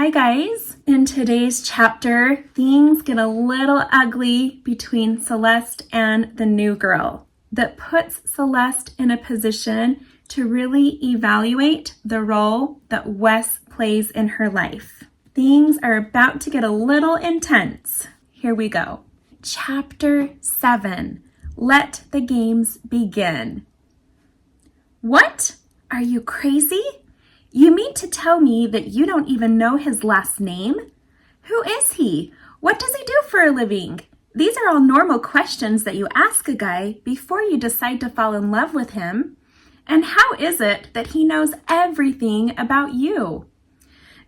Hi guys! In today's chapter, things get a little ugly between Celeste and the new girl that puts Celeste in a position to really evaluate the role that Wes plays in her life. Things are about to get a little intense. Here we go. Chapter 7. Let the games begin. What? Are you crazy? You mean to tell me that you don't even know his last name? Who is he? What does he do for a living? These are all normal questions that you ask a guy before you decide to fall in love with him. And how is it that he knows everything about you?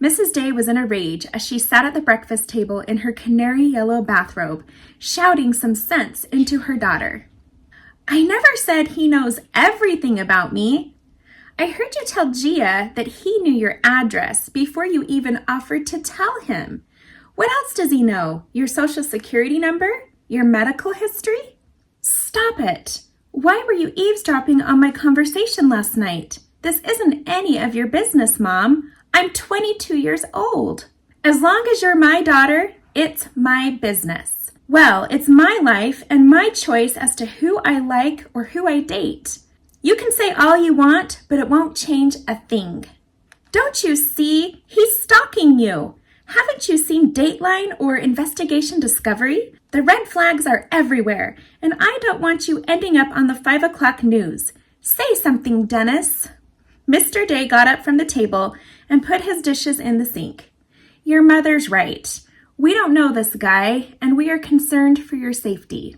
Mrs. Day was in a rage as she sat at the breakfast table in her canary yellow bathrobe, shouting some sense into her daughter. I never said he knows everything about me. I heard you tell Gia that he knew your address before you even offered to tell him. What else does he know? Your social security number? Your medical history? Stop it. Why were you eavesdropping on my conversation last night? This isn't any of your business, Mom. I'm 22 years old. As long as you're my daughter, it's my business. Well, it's my life and my choice as to who I like or who I date. You can say all you want, but it won't change a thing. Don't you see? He's stalking you. Haven't you seen Dateline or Investigation Discovery? The red flags are everywhere, and I don't want you ending up on the 5 o'clock news. Say something, Dennis. Mr. Day got up from the table and put his dishes in the sink. Your mother's right. We don't know this guy, and we are concerned for your safety.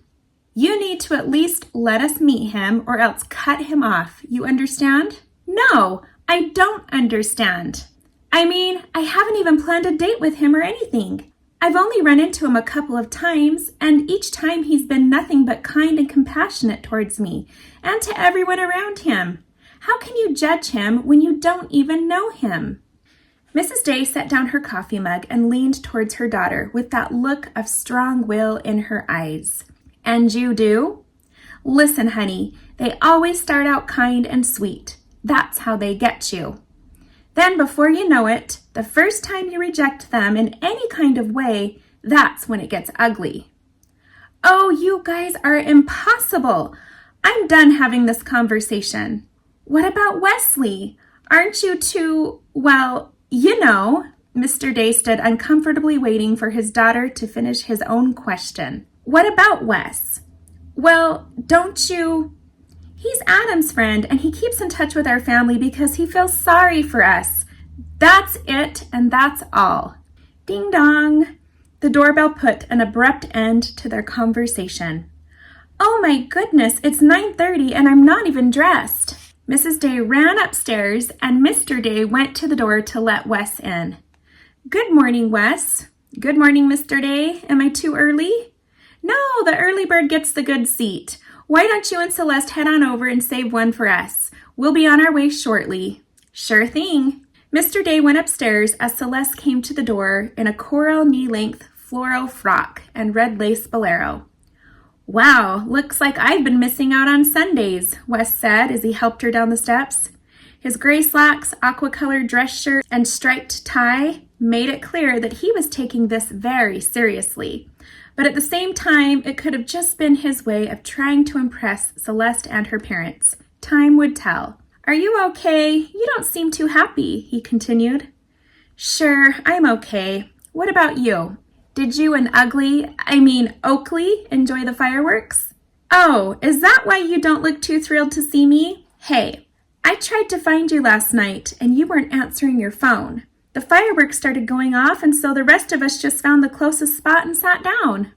You need to at least let us meet him or else cut him off. You understand? No, I don't understand. I mean, I haven't even planned a date with him or anything. I've only run into him a couple of times, and each time he's been nothing but kind and compassionate towards me and to everyone around him. How can you judge him when you don't even know him? Mrs. Day set down her coffee mug and leaned towards her daughter with that look of strong will in her eyes. And you do? Listen, honey, they always start out kind and sweet. That's how they get you. Then before you know it, the first time you reject them in any kind of way, that's when it gets ugly. Oh, you guys are impossible. I'm done having this conversation. What about Wesley? Aren't you too, well, you know? Mr. Day stood uncomfortably waiting for his daughter to finish his own question. What about Wes? Well, don't you... He's Adam's friend, and he keeps in touch with our family because he feels sorry for us. That's it, and that's all. Ding dong. The doorbell put an abrupt end to their conversation. Oh my goodness, it's 9:30 and I'm not even dressed. Mrs. Day ran upstairs, and Mr. Day went to the door to let Wes in. Good morning, Wes. Good morning, Mr. Day. Am I too early? No, the early bird gets the good seat. Why don't you and Celeste head on over and save one for us? We'll be on our way shortly. Sure thing. Mr. Day went upstairs as Celeste came to the door in a coral knee-length floral frock and red lace bolero. Wow, looks like I've been missing out on Sundays, Wes said as he helped her down the steps. His gray slacks, aqua-colored dress shirt, and striped tie made it clear that he was taking this very seriously. But at the same time, it could have just been his way of trying to impress Celeste and her parents. Time would tell. Are you okay? You don't seem too happy, he continued. Sure, I'm okay. What about you? Did you and Oakley, enjoy the fireworks? Oh, is that why you don't look too thrilled to see me? Hey, I tried to find you last night, and you weren't answering your phone. The fireworks started going off, and so the rest of us just found the closest spot and sat down.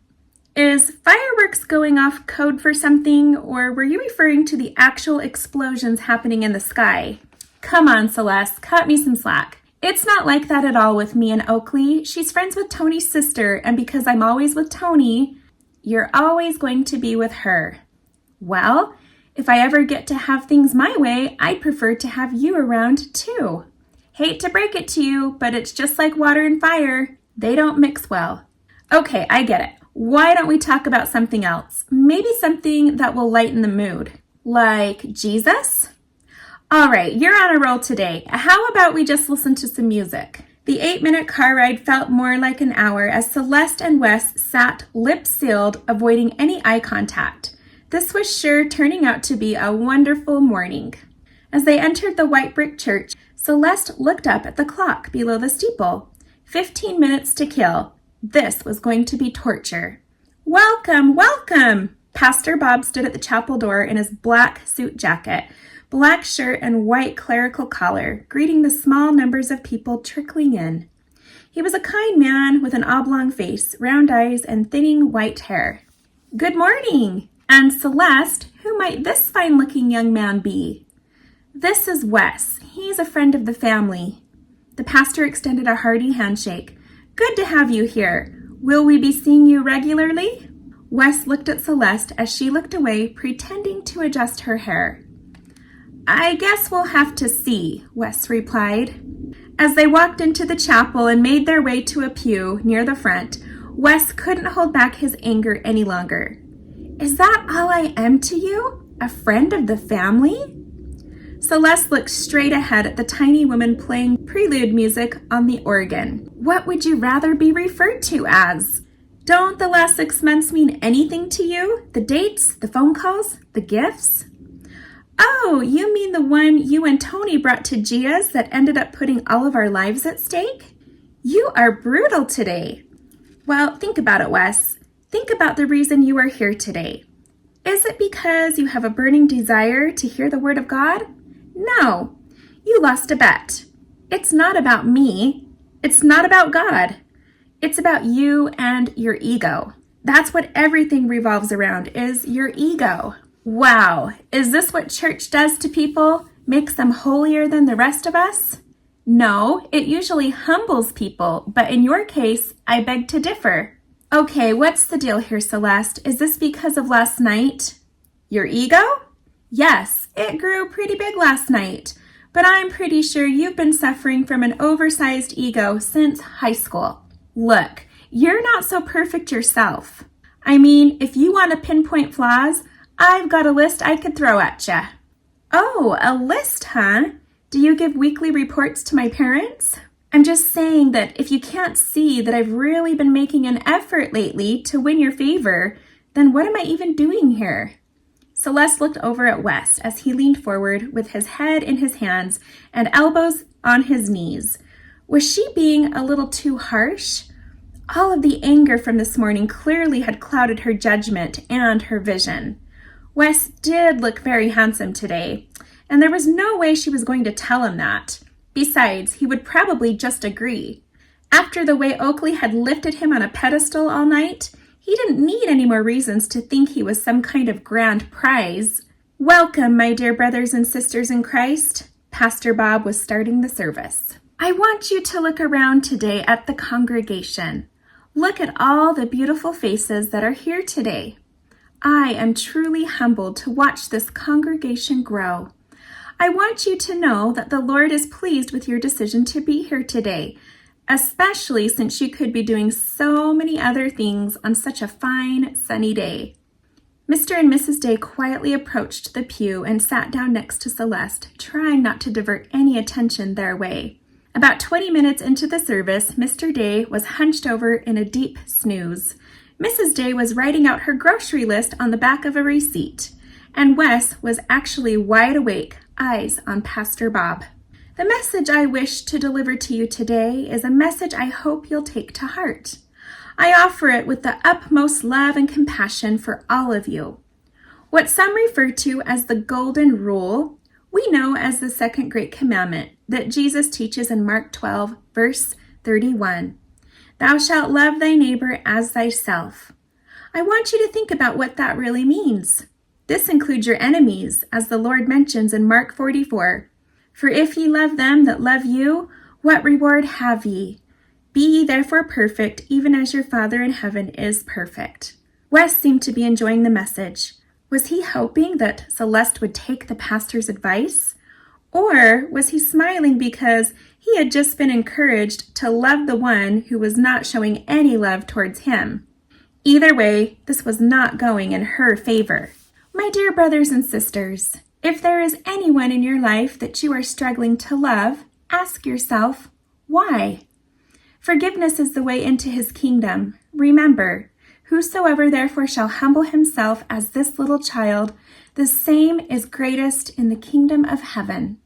Is fireworks going off code for something, or were you referring to the actual explosions happening in the sky? Come on, Celeste, cut me some slack. It's not like that at all with me and Oakley. She's friends with Tony's sister, and because I'm always with Tony, you're always going to be with her. Well, if I ever get to have things my way, I'd prefer to have you around too. Hate to break it to you, but it's just like water and fire. They don't mix well. Okay, I get it. Why don't we talk about something else? Maybe something that will lighten the mood. Like Jesus? All right, you're on a roll today. How about we just listen to some music? The 8-minute car ride felt more like an hour as Celeste and Wes sat lip-sealed, avoiding any eye contact. This was sure turning out to be a wonderful morning. As they entered the white brick church, Celeste looked up at the clock below the steeple. 15 minutes to kill. This was going to be torture. Welcome, welcome! Pastor Bob stood at the chapel door in his black suit jacket, black shirt and white clerical collar, greeting the small numbers of people trickling in. He was a kind man with an oblong face, round eyes, and thinning white hair. Good morning! And Celeste, who might this fine-looking young man be? This is Wes. He's a friend of the family. The pastor extended a hearty handshake. Good to have you here. Will we be seeing you regularly? Wes looked at Celeste as she looked away, pretending to adjust her hair. I guess we'll have to see, Wes replied. As they walked into the chapel and made their way to a pew near the front, Wes couldn't hold back his anger any longer. Is that all I am to you? A friend of the family? Celeste looked straight ahead at the tiny woman playing prelude music on the organ. What would you rather be referred to as? Don't the last 6 months mean anything to you? The dates, the phone calls, the gifts? Oh, you mean the one you and Tony brought to Gia's that ended up putting all of our lives at stake? You are brutal today. Well, think about it, Wes. Think about the reason you are here today. Is it because you have a burning desire to hear the word of God? No, you lost a bet. It's not about me. It's not about God. It's about you and your ego. That's what everything revolves around, is your ego. Wow, is this what church does to people? Makes them holier than the rest of us? No, it usually humbles people, but in your case, I beg to differ. Okay, what's the deal here, Celeste? Is this because of last night? Your ego? Yes, it grew pretty big last night, but I'm pretty sure you've been suffering from an oversized ego since high school. Look, you're not so perfect yourself. I mean, if you want to pinpoint flaws, I've got a list I could throw at you. Oh, a list, huh? Do you give weekly reports to my parents? I'm just saying that if you can't see that I've really been making an effort lately to win your favor, then what am I even doing here? Celeste looked over at Wes as he leaned forward with his head in his hands and elbows on his knees. Was she being a little too harsh? All of the anger from this morning clearly had clouded her judgment and her vision. Wes did look very handsome today, and there was no way she was going to tell him that. Besides, he would probably just agree. After the way Oakley had lifted him on a pedestal all night, he didn't need any more reasons to think he was some kind of grand prize. Welcome, my dear brothers and sisters in Christ. Pastor Bob was starting the service. I want you to look around today at the congregation. Look at all the beautiful faces that are here today. I am truly humbled to watch this congregation grow. I want you to know that the Lord is pleased with your decision to be here today, especially since you could be doing so many other things on such a fine, sunny day. Mr. and Mrs. Day quietly approached the pew and sat down next to Celeste, trying not to divert any attention their way. About 20 minutes into the service, Mr. Day was hunched over in a deep snooze. Mrs. Day was writing out her grocery list on the back of a receipt, and Wes was actually wide awake, eyes on Pastor Bob. The message I wish to deliver to you today is a message I hope you'll take to heart. I offer it with the utmost love and compassion for all of you. What some refer to as the Golden Rule, we know as the second great commandment that Jesus teaches in Mark 12, verse 31. Thou shalt love thy neighbor as thyself. I want you to think about what that really means. This includes your enemies, as the Lord mentions in Mark 44. For if ye love them that love you, what reward have ye? Be ye therefore perfect, even as your Father in heaven is perfect. Wes seemed to be enjoying the message. Was he hoping that Celeste would take the pastor's advice? Or was he smiling because he had just been encouraged to love the one who was not showing any love towards him? Either way, this was not going in her favor. My dear brothers and sisters, if there is anyone in your life that you are struggling to love, ask yourself, why? Forgiveness is the way into his kingdom. Remember, whosoever therefore shall humble himself as this little child, the same is greatest in the kingdom of heaven.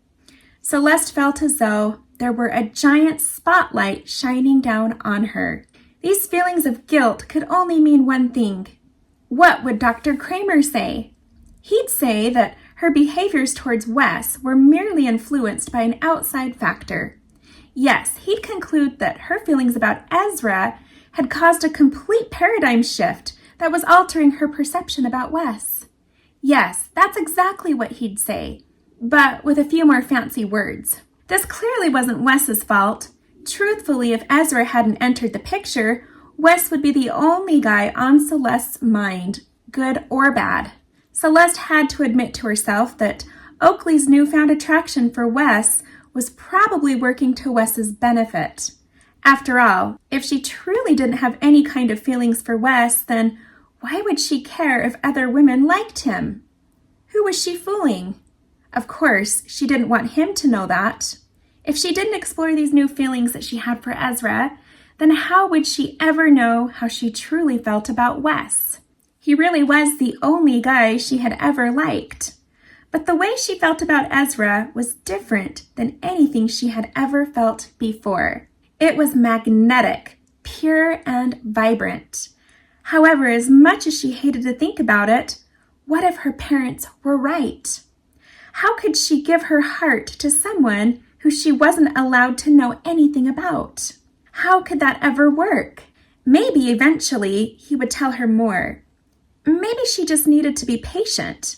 Celeste felt as though there were a giant spotlight shining down on her. These feelings of guilt could only mean one thing. What would Dr. Kramer say? He'd say that her behaviors towards Wes were merely influenced by an outside factor. Yes, he'd conclude that her feelings about Ezra had caused a complete paradigm shift that was altering her perception about Wes. Yes, that's exactly what he'd say, but with a few more fancy words. This clearly wasn't Wes's fault. Truthfully, if Ezra hadn't entered the picture, Wes would be the only guy on Celeste's mind, good or bad. Celeste had to admit to herself that Oakley's newfound attraction for Wes was probably working to Wes's benefit. After all, if she truly didn't have any kind of feelings for Wes, then why would she care if other women liked him? Who was she fooling? Of course, she didn't want him to know that. If she didn't explore these new feelings that she had for Ezra, then how would she ever know how she truly felt about Wes? He really was the only guy she had ever liked. But the way she felt about Ezra was different than anything she had ever felt before. It was magnetic, pure, and vibrant. However, as much as she hated to think about it, what if her parents were right? How could she give her heart to someone who she wasn't allowed to know anything about? How could that ever work? Maybe eventually he would tell her more. Maybe she just needed to be patient.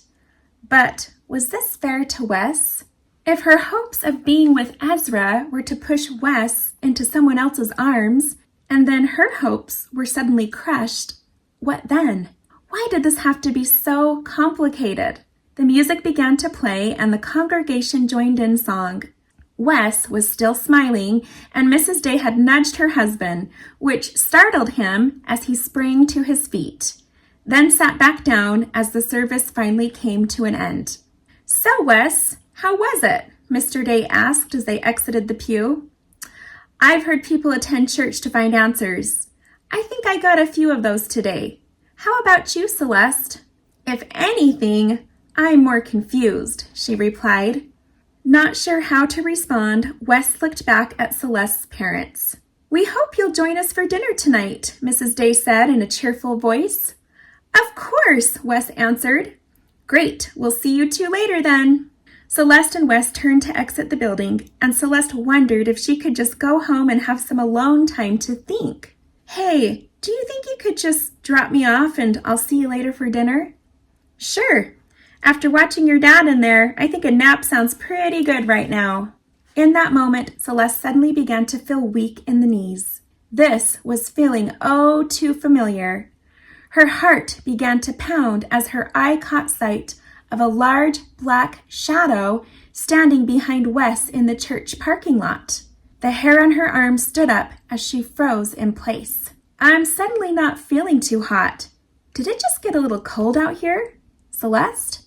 But was this fair to Wes? If her hopes of being with Ezra were to push Wes into someone else's arms, and then her hopes were suddenly crushed, what then? Why did this have to be so complicated? The music began to play and the congregation joined in song. Wes was still smiling, and Mrs. Day had nudged her husband, which startled him as he sprang to his feet, then sat back down as the service finally came to an end. "So, Wes, how was it?" Mr. Day asked as they exited the pew. "I've heard people attend church to find answers. I think I got a few of those today. How about you, Celeste?" "If anything, I'm more confused," she replied. Not sure how to respond, Wes looked back at Celeste's parents. "We hope you'll join us for dinner tonight," Mrs. Day said in a cheerful voice. "Of course," Wes answered. "Great, we'll see you two later then." Celeste and Wes turned to exit the building, and Celeste wondered if she could just go home and have some alone time to think. "Hey, do you think you could just drop me off and I'll see you later for dinner?" "Sure. After watching your dad in there, I think a nap sounds pretty good right now." In that moment, Celeste suddenly began to feel weak in the knees. This was feeling oh too familiar. Her heart began to pound as her eye caught sight of a large black shadow standing behind Wes in the church parking lot. The hair on her arm stood up as she froze in place. "I'm suddenly not feeling too hot. Did it just get a little cold out here? Celeste?"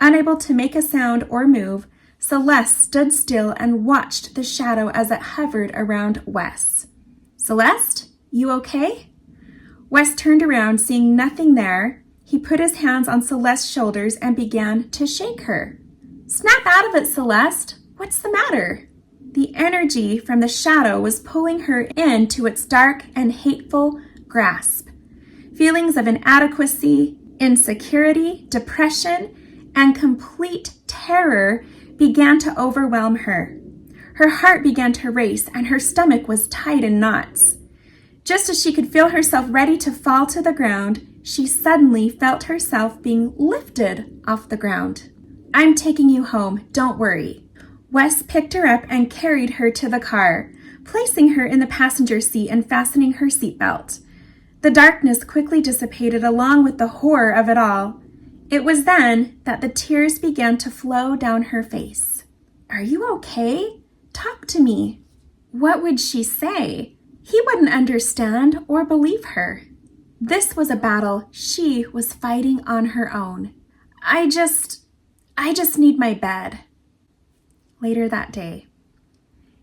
Unable to make a sound or move, Celeste stood still and watched the shadow as it hovered around Wes. "Celeste, you okay?" Wes turned around, seeing nothing there. He put his hands on Celeste's shoulders and began to shake her. "Snap out of it, Celeste. What's the matter?" The energy from the shadow was pulling her into its dark and hateful grasp. Feelings of inadequacy, insecurity, depression, and complete terror began to overwhelm her. Her heart began to race and her stomach was tied in knots. Just as she could feel herself ready to fall to the ground, she suddenly felt herself being lifted off the ground. "I'm taking you home, don't worry." Wes picked her up and carried her to the car, placing her in the passenger seat and fastening her seatbelt. The darkness quickly dissipated along with the horror of it all. It was then that the tears began to flow down her face. "Are you okay? Talk to me." What would she say? He wouldn't understand or believe her. This was a battle she was fighting on her own. I just need my bed." Later that day.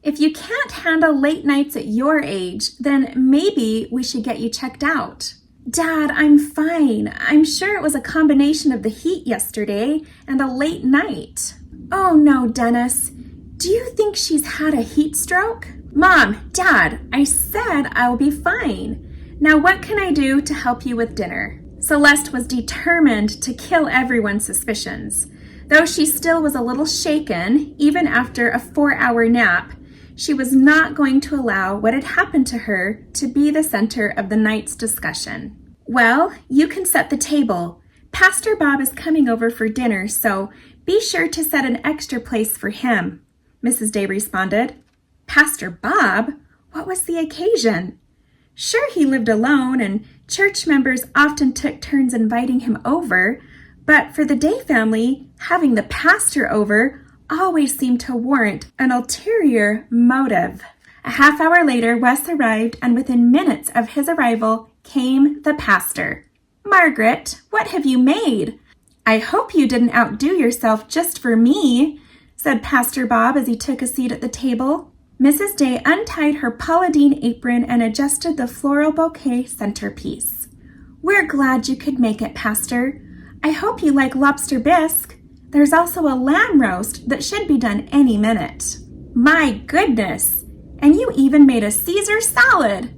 If you can't handle late nights at your age, then maybe we should get you checked out. Dad, I'm fine. I'm sure it was a combination of the heat yesterday and a late night. Oh no, Dennis. Do you think she's had a heat stroke? Mom, Dad, I said I'll be fine. Now what can I do to help you with dinner? Celeste was determined to kill everyone's suspicions. Though she still was a little shaken, even after a 4-hour nap, she was not going to allow what had happened to her to be the center of the night's discussion. Well, you can set the table. Pastor Bob is coming over for dinner, so be sure to set an extra place for him, Mrs. Day responded. Pastor Bob? What was the occasion? Sure, he lived alone, and church members often took turns inviting him over, but for the Day family, having the pastor over always seemed to warrant an ulterior motive. A half-hour later, Wes arrived, and within minutes of his arrival came the pastor. Margaret, what have you made? I hope you didn't outdo yourself just for me, said Pastor Bob as he took a seat at the table. Mrs. Day untied her Paula Deen apron and adjusted the floral bouquet centerpiece. We're glad you could make it, Pastor. I hope you like lobster bisque. There's also a lamb roast that should be done any minute. My goodness! And you even made a Caesar salad!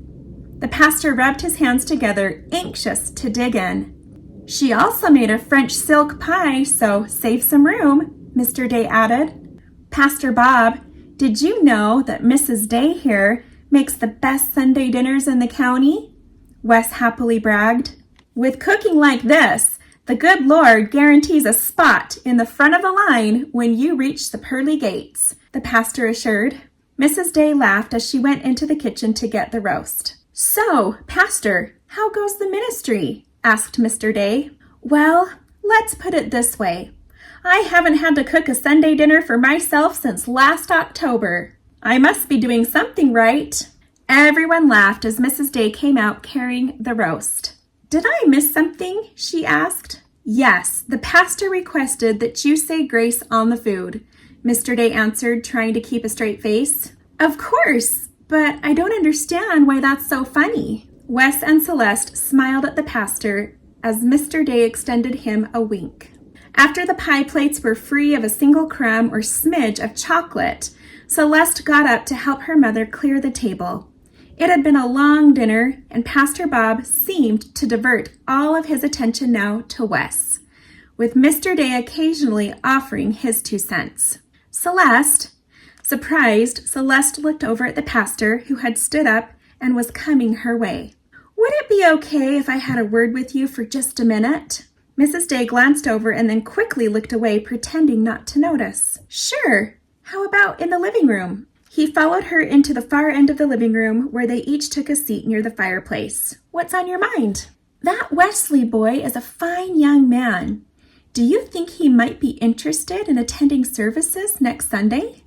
The pastor rubbed his hands together, anxious to dig in. She also made a French silk pie, so save some room, Mr. Day added. Pastor Bob, did you know that Mrs. Day here makes the best Sunday dinners in the county? Wes happily bragged. With cooking like this, the good Lord guarantees a spot in the front of the line when you reach the pearly gates, the pastor assured. Mrs. Day laughed as she went into the kitchen to get the roast. So, Pastor, how goes the ministry? Asked Mr. Day. Well, let's put it this way. I haven't had to cook a Sunday dinner for myself since last October. I must be doing something right. Everyone laughed as Mrs. Day came out carrying the roast. Did I miss something? She asked. Yes, the pastor requested that you say grace on the food, Mr. Day answered, trying to keep a straight face. Of course, but I don't understand why that's so funny. Wes and Celeste smiled at the pastor as Mr. Day extended him a wink. After the pie plates were free of a single crumb or smidge of chocolate, Celeste got up to help her mother clear the table. It had been a long dinner, and Pastor Bob seemed to divert all of his attention now to Wes, with Mr. Day occasionally offering his 2 cents. Celeste. Surprised, Celeste looked over at the pastor, who had stood up and was coming her way. Would it be okay if I had a word with you for just a minute? Mrs. Day glanced over and then quickly looked away, pretending not to notice. Sure. How about in the living room? He followed her into the far end of the living room, where they each took a seat near the fireplace. What's on your mind? That Wesley boy is a fine young man. Do you think he might be interested in attending services next Sunday?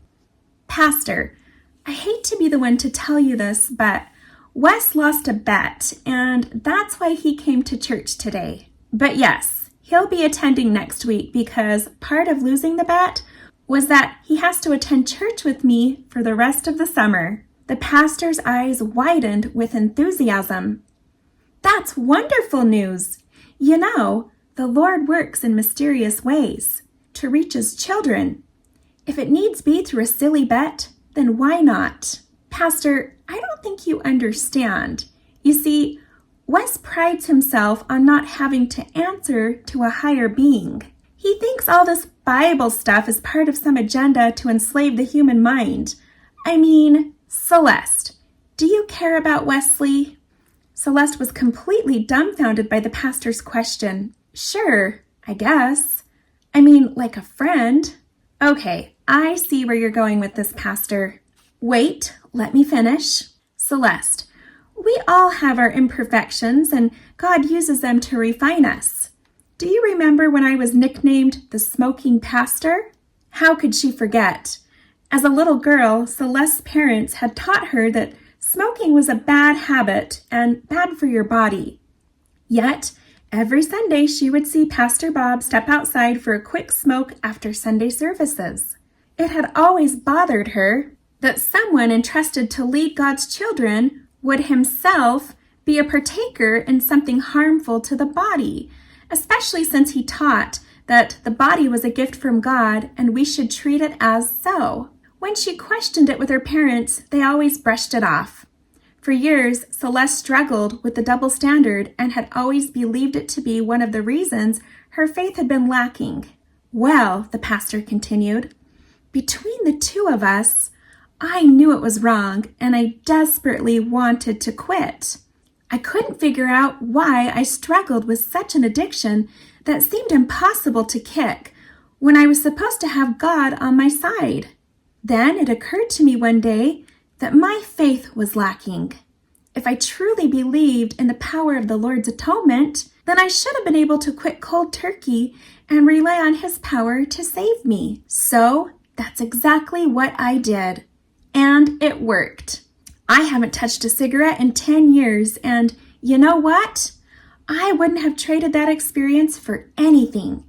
Pastor, I hate to be the one to tell you this, but Wes lost a bet, and that's why he came to church today. But yes, he'll be attending next week because part of losing the bet was that he has to attend church with me for the rest of the summer. The pastor's eyes widened with enthusiasm. That's wonderful news. You know, the Lord works in mysterious ways to reach his children. If it needs be through a silly bet, then why not? Pastor, I don't think you understand. You see, Wes prides himself on not having to answer to a higher being. He thinks all this Bible stuff is part of some agenda to enslave the human mind. I mean, Celeste, do you care about Wesley? Celeste was completely dumbfounded by the pastor's question. Sure, I guess. I mean, like a friend. Okay, I see where you're going with this, Pastor. Wait, let me finish. Celeste, we all have our imperfections, and God uses them to refine us. Do you remember when I was nicknamed the smoking pastor? How could she forget? As a little girl, Celeste's parents had taught her that smoking was a bad habit and bad for your body. Yet, every Sunday she would see Pastor Bob step outside for a quick smoke after Sunday services. It had always bothered her. that someone entrusted to lead God's children would himself be a partaker in something harmful to the body, especially since he taught that the body was a gift from God and we should treat it as so. When she questioned it with her parents, they always brushed it off. For years, Celeste struggled with the double standard and had always believed it to be one of the reasons her faith had been lacking. Well, the pastor continued, between the two of us, I knew it was wrong and I desperately wanted to quit. I couldn't figure out why I struggled with such an addiction that seemed impossible to kick when I was supposed to have God on my side. Then it occurred to me one day that my faith was lacking. If I truly believed in the power of the Lord's atonement, then I should have been able to quit cold turkey and rely on His power to save me. So that's exactly what I did. And it worked. I haven't touched a cigarette in 10 years, and you know what? I wouldn't have traded that experience for anything.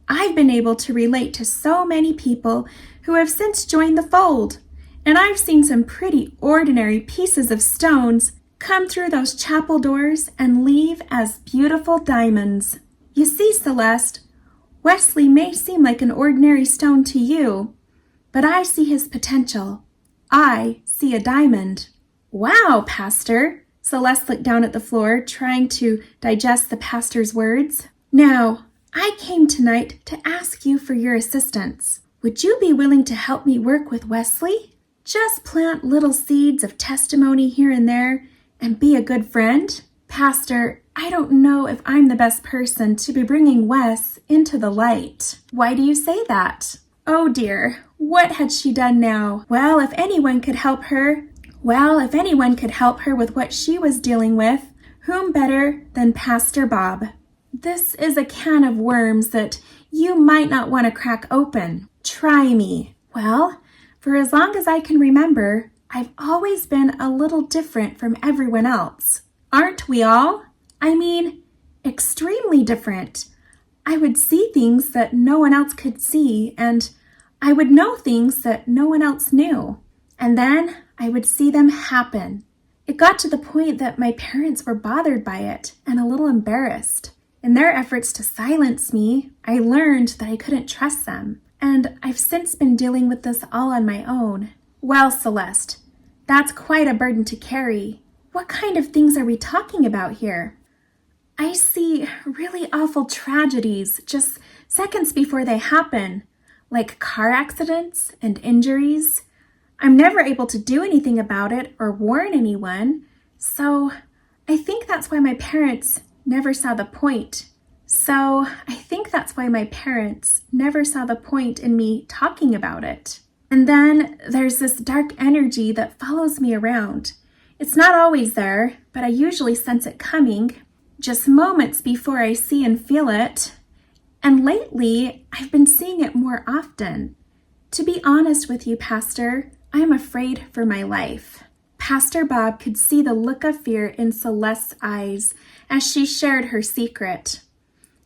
I've been able to relate to so many people who have since joined the fold, and I've seen some pretty ordinary pieces of stones come through those chapel doors and leave as beautiful diamonds. You see, Celeste, Wesley may seem like an ordinary stone to you, but I see his potential. I see a diamond. Wow, Pastor! Celeste looked down at the floor, trying to digest the pastor's words. Now, I came tonight to ask you for your assistance. Would you be willing to help me work with Wesley? Just plant little seeds of testimony here and there and be a good friend? Pastor, I don't know if I'm the best person to be bringing Wes into the light. Why do you say that? Oh dear, what had she done now? Well, if anyone could help her with what she was dealing with, whom better than Pastor Bob? This is a can of worms that you might not want to crack open. Try me. Well, for as long as I can remember, I've always been a little different from everyone else. Aren't we all? I mean, extremely different. I would see things that no one else could see, and I would know things that no one else knew. And then I would see them happen. It got to the point that my parents were bothered by it and a little embarrassed. In their efforts to silence me, I learned that I couldn't trust them. And I've since been dealing with this all on my own. Well, Celeste, that's quite a burden to carry. What kind of things are we talking about here? I see really awful tragedies just seconds before they happen, like car accidents and injuries. I'm never able to do anything about it or warn anyone, so I think that's why my parents never saw the point. In me talking about it. And then there's this dark energy that follows me around. It's not always there, but I usually sense it coming, just moments before I see and feel it. And lately, I've been seeing it more often. To be honest with you, Pastor, I'm afraid for my life. Pastor Bob could see the look of fear in Celeste's eyes as she shared her secret.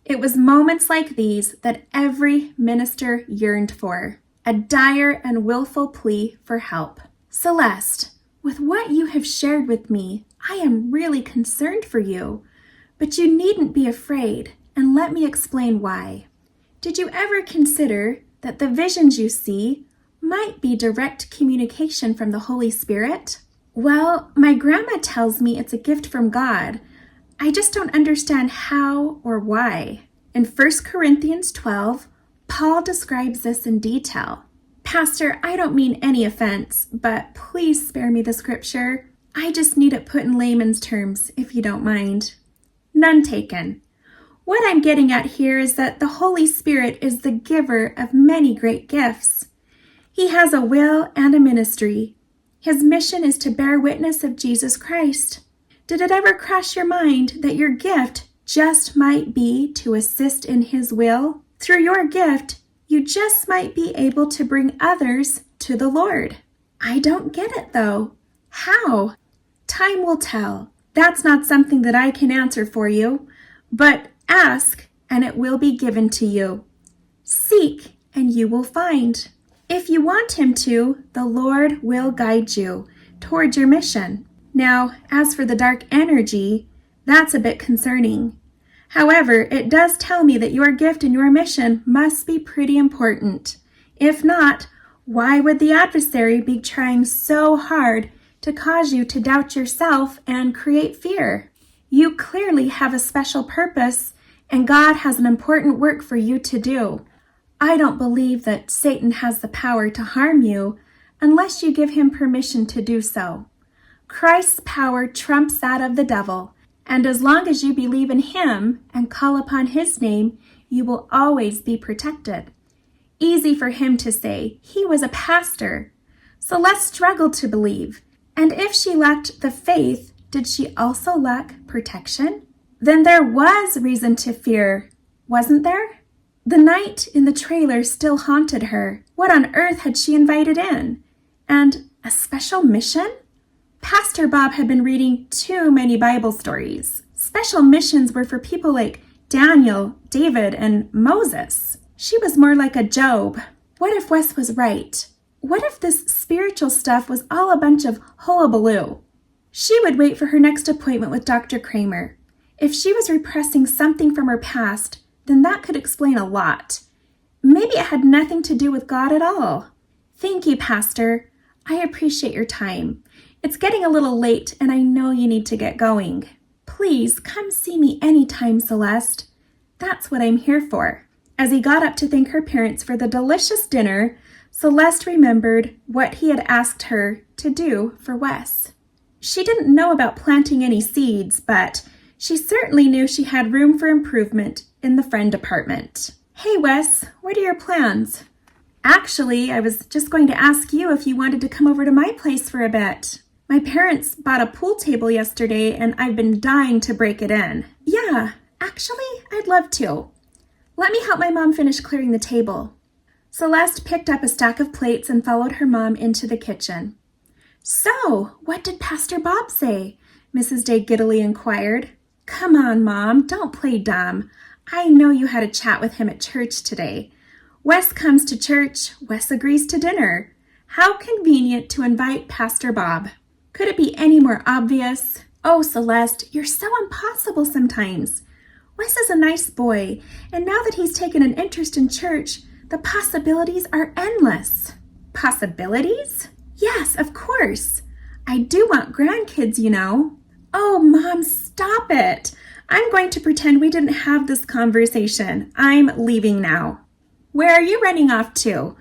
It was moments like these that every minister yearned for, a dire and willful plea for help. Celeste, with what you have shared with me, I am really concerned for you, but you needn't be afraid, and let me explain why. Did you ever consider that the visions you see might be direct communication from the Holy Spirit? Well, my grandma tells me it's a gift from God. I just don't understand how or why. In 1 Corinthians 12, Paul describes this in detail. Pastor, I don't mean any offense, but please spare me the scripture. I just need it put in layman's terms, if you don't mind. None taken. What I'm getting at here is that the Holy Spirit is the giver of many great gifts. He has a will and a ministry. His mission is to bear witness of Jesus Christ. Did it ever cross your mind that your gift just might be to assist in His will? Through your gift, you just might be able to bring others to the Lord. I don't get it though. How? Time will tell. That's not something that I can answer for you, but ask and it will be given to you. Seek and you will find. If you want him to, the Lord will guide you toward your mission. Now, as for the dark energy, that's a bit concerning. However, it does tell me that your gift and your mission must be pretty important. If not, why would the adversary be trying so hard to cause you to doubt yourself and create fear? You clearly have a special purpose, and God has an important work for you to do. I don't believe that Satan has the power to harm you unless you give him permission to do so. Christ's power trumps that of the devil, and as long as you believe in him and call upon his name, you will always be protected. Easy for him to say. He was a pastor. Celeste struggled to believe, and if she lacked the faith, did she also lack protection? Then there was reason to fear, wasn't there? The night in the trailer still haunted her. What on earth had she invited in? And a special mission? Pastor Bob had been reading too many Bible stories. Special missions were for people like Daniel, David, and Moses. She was more like a Job. What if Wes was right? What if this spiritual stuff was all a bunch of hullabaloo? She would wait for her next appointment with Dr. Kramer. If she was repressing something from her past, then that could explain a lot. Maybe it had nothing to do with God at all. Thank you, Pastor. I appreciate your time. It's getting a little late, and I know you need to get going. Please come see me anytime, Celeste. That's what I'm here for. As he got up to thank her parents for the delicious dinner, Celeste remembered what he had asked her to do for Wes. She didn't know about planting any seeds, but she certainly knew she had room for improvement in the friend department. Hey, Wes, what are your plans? Actually, I was just going to ask you if you wanted to come over to my place for a bit. My parents bought a pool table yesterday, and I've been dying to break it in. Yeah, actually, I'd love to. Let me help my mom finish clearing the table. Celeste picked up a stack of plates and followed her mom into the kitchen. So, what did Pastor Bob say? Mrs. Day giddily inquired. Come on, Mom, don't play dumb. I know you had a chat with him at church today. Wes comes to church, Wes agrees to dinner. How convenient to invite Pastor Bob. Could it be any more obvious? Oh, Celeste, you're so impossible sometimes. Wes is a nice boy, and now that he's taken an interest in church, the possibilities are endless. Possibilities? Yes, of course. I do want grandkids, you know. Oh, Mom, stop it. I'm going to pretend we didn't have this conversation. I'm leaving now. Where are you running off to?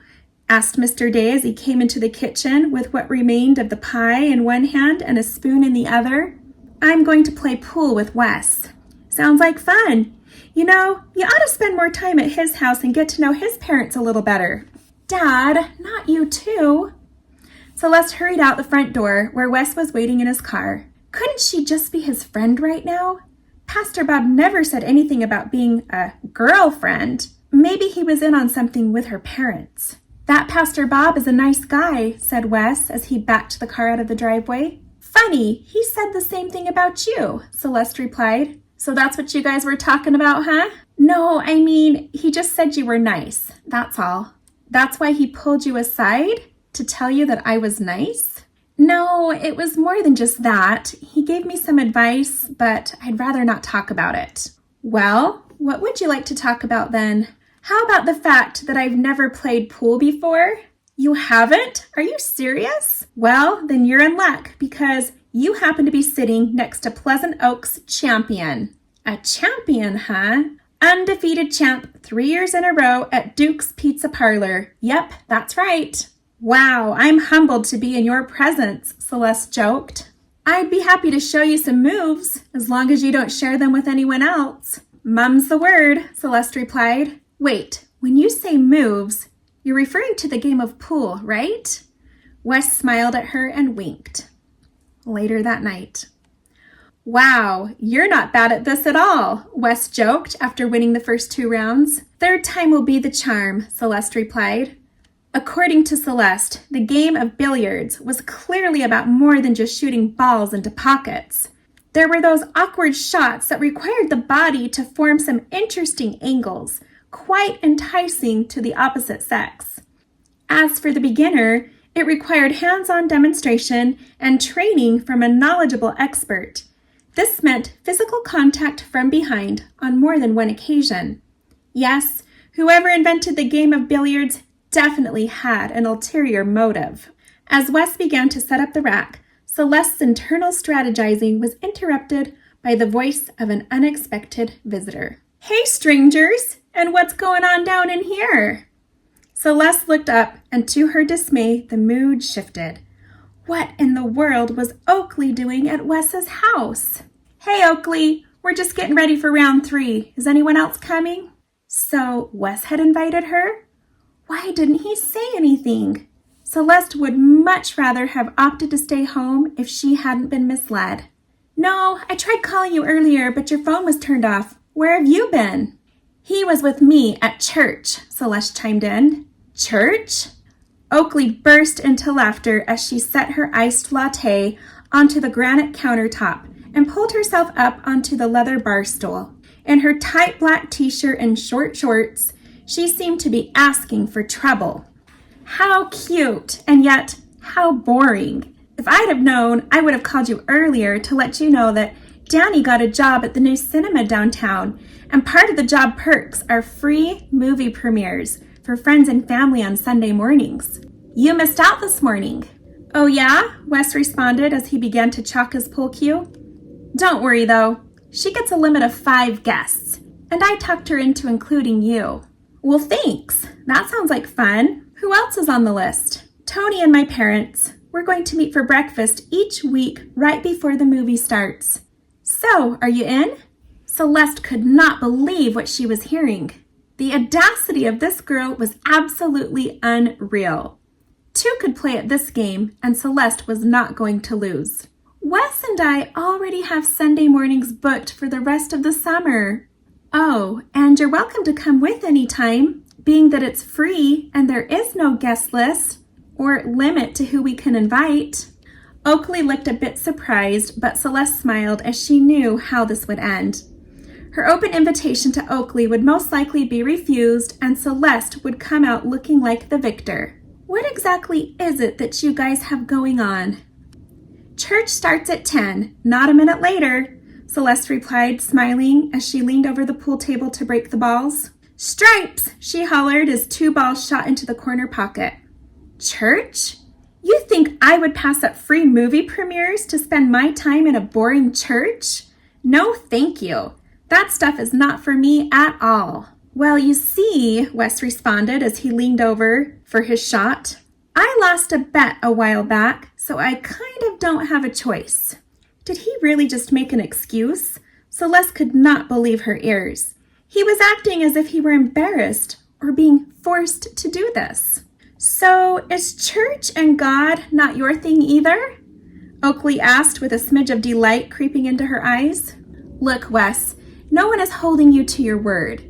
Asked Mr. Day as he came into the kitchen with what remained of the pie in one hand and a spoon in the other. I'm going to play pool with Wes. Sounds like fun. You know, you ought to spend more time at his house and get to know his parents a little better. Dad, not you too. Celeste hurried out the front door where Wes was waiting in his car. Couldn't she just be his friend right now? Pastor Bob never said anything about being a girlfriend. Maybe he was in on something with her parents. That Pastor Bob is a nice guy, said Wes as he backed the car out of the driveway. Funny, he said the same thing about you, Celeste replied. So that's what you guys were talking about, huh? No, I mean, he just said you were nice, that's all. That's why he pulled you aside to tell you that I was nice? No, it was more than just that. He gave me some advice, but I'd rather not talk about it. Well, what would you like to talk about then? How about the fact that I've never played pool before? You haven't? Are you serious? Well, then you're in luck because you happen to be sitting next to Pleasant Oak's champion. A champion, huh? Undefeated champ 3 years in a row at Duke's Pizza Parlor. Yep, that's right. Wow, I'm humbled to be in your presence, Celeste joked. I'd be happy to show you some moves, as long as you don't share them with anyone else. Mum's the word, Celeste replied. Wait, when you say moves, you're referring to the game of pool, right? Wes smiled at her and winked. Later that night. Wow, you're not bad at this at all, Wes joked after winning the first 2 rounds. Third time will be the charm, Celeste replied. According to Celeste, the game of billiards was clearly about more than just shooting balls into pockets. There were those awkward shots that required the body to form some interesting angles, quite enticing to the opposite sex. As for the beginner, it required hands-on demonstration and training from a knowledgeable expert. This meant physical contact from behind on more than one occasion. Yes, whoever invented the game of billiards definitely had an ulterior motive. As Wes began to set up the rack, Celeste's internal strategizing was interrupted by the voice of an unexpected visitor. "Hey, strangers, and what's going on down in here?" Celeste looked up, and to her dismay, the mood shifted. What in the world was Oakley doing at Wes's house? "Hey, Oakley, we're just getting ready for round 3. Is anyone else coming?" So Wes had invited her? Why didn't he say anything? Celeste would much rather have opted to stay home if she hadn't been misled. "No, I tried calling you earlier, but your phone was turned off. Where have you been?" "He was with me at church," Celeste chimed in. "Church?" Oakley burst into laughter as she set her iced latte onto the granite countertop and pulled herself up onto the leather bar stool. In her tight black t-shirt and short shorts, she seemed to be asking for trouble. How cute, and yet how boring. If I'd have known, I would have called you earlier to let you know that Danny got a job at the new cinema downtown, and part of the job perks are free movie premieres for friends and family on Sunday mornings. You missed out this morning. "Oh yeah?" Wes responded as he began to chalk his pool cue. "Don't worry though, she gets a limit of 5 guests, and I talked her into including you." "Well, thanks. That sounds like fun. Who else is on the list?" "Tony and my parents. We're going to meet for breakfast each week right before the movie starts." "So, are you in?" Celeste could not believe what she was hearing. The audacity of this girl was absolutely unreal. 2 could play at this game, and Celeste was not going to lose. "Wes and I already have Sunday mornings booked for the rest of the summer." "Oh, and you're welcome to come with anytime, being that it's free and there is no guest list or limit to who we can invite." Oakley looked a bit surprised, but Celeste smiled as she knew how this would end. Her open invitation to Oakley would most likely be refused, and Celeste would come out looking like the victor. "What exactly is it that you guys have going on?" "Church starts at 10, not a minute later," Celeste replied, smiling as she leaned over the pool table to break the balls. "Stripes!" she hollered as 2 balls shot into the corner pocket. "Church? You think I would pass up free movie premieres to spend my time in a boring church? No, thank you. That stuff is not for me at all." "Well, you see," Wes responded as he leaned over for his shot, "I lost a bet a while back, so I kind of don't have a choice." Did he really just make an excuse? Celeste could not believe her ears. He was acting as if he were embarrassed or being forced to do this. "So, is church and God not your thing either?" Oakley asked with a smidge of delight creeping into her eyes. "Look, Wes, no one is holding you to your word.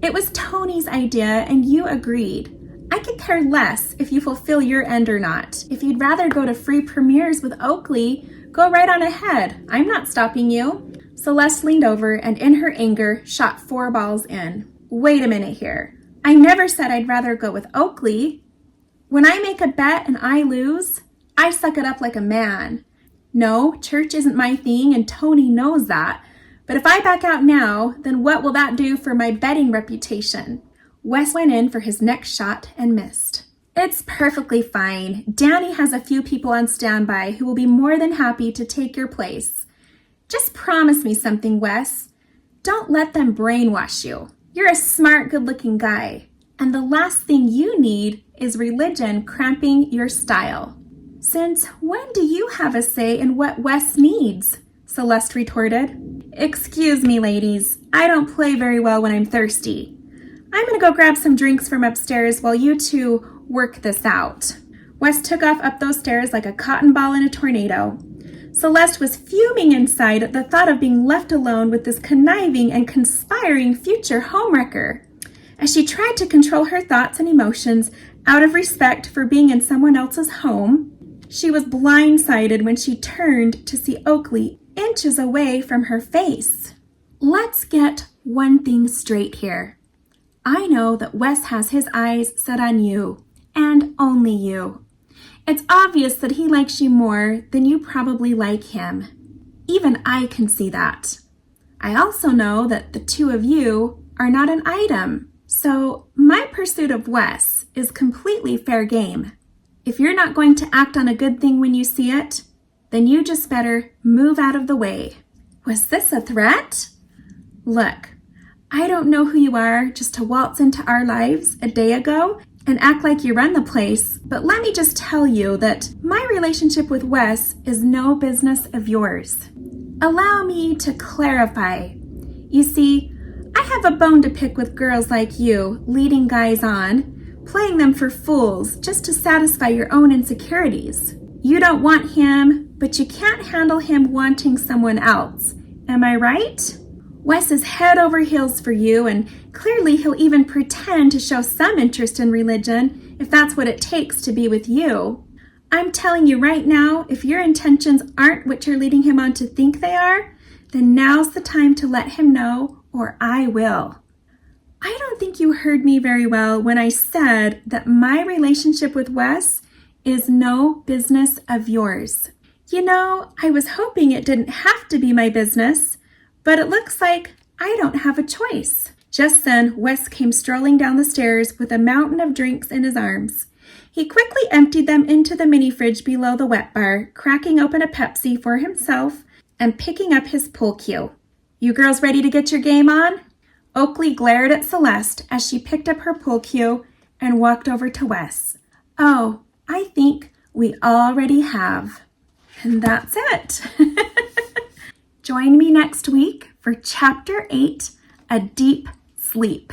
It was Tony's idea and you agreed. I could care less if you fulfill your end or not. If you'd rather go to free premieres with Oakley, go right on ahead. I'm not stopping you." Celeste leaned over and in her anger shot 4 balls in. "Wait a minute here. I never said I'd rather go with Oakley. When I make a bet and I lose, I suck it up like a man. No, church isn't my thing and Tony knows that. But if I back out now, then what will that do for my betting reputation?" Wes went in for his next shot and missed. "It's perfectly fine. Danny has a few people on standby who will be more than happy to take your place. Just promise me something, Wes. Don't let them brainwash you. You're a smart, good-looking guy. And the last thing you need is religion cramping your style." "Since when do you have a say in what Wes needs?" Celeste retorted. "Excuse me, ladies. I don't play very well when I'm thirsty. I'm going to go grab some drinks from upstairs while you two work this out." Wes took off up those stairs like a cotton ball in a tornado. Celeste was fuming inside at the thought of being left alone with this conniving and conspiring future homewrecker. As she tried to control her thoughts and emotions out of respect for being in someone else's home, she was blindsided when she turned to see Oakley inches away from her face. Let's get one thing straight here. I know that Wes has his eyes set on you, and only you. It's obvious that he likes you more than you probably like him. Even I can see that. I also know that the two of you are not an item, so my pursuit of Wes is completely fair game. If you're not going to act on a good thing when you see it, then you just better move out of the way. Was this a threat? Look, I don't know who you are just to waltz into our lives a day ago and act like you run the place, but let me just tell you that my relationship with Wes is no business of yours. Allow me to clarify. You see, I have a bone to pick with girls like you, leading guys on, playing them for fools just to satisfy your own insecurities. You don't want him, but you can't handle him wanting someone else. Am I right? Wes is head over heels for you, and clearly he'll even pretend to show some interest in religion if that's what it takes to be with you. I'm telling you right now, if your intentions aren't what you're leading him on to think they are, then now's the time to let him know, or I will. I don't think you heard me very well when I said that my relationship with Wes is no business of yours. You know, I was hoping it didn't have to be my business, but it looks like I don't have a choice. Just then, Wes came strolling down the stairs with a mountain of drinks in his arms. He quickly emptied them into the mini fridge below the wet bar, cracking open a Pepsi for himself and picking up his pool cue. You girls ready to get your game on? Oakley glared at Celeste as she picked up her pool cue and walked over to Wes. Oh, I think we already have. And that's it. Join me next week for Chapter 8, A Deep Sleep.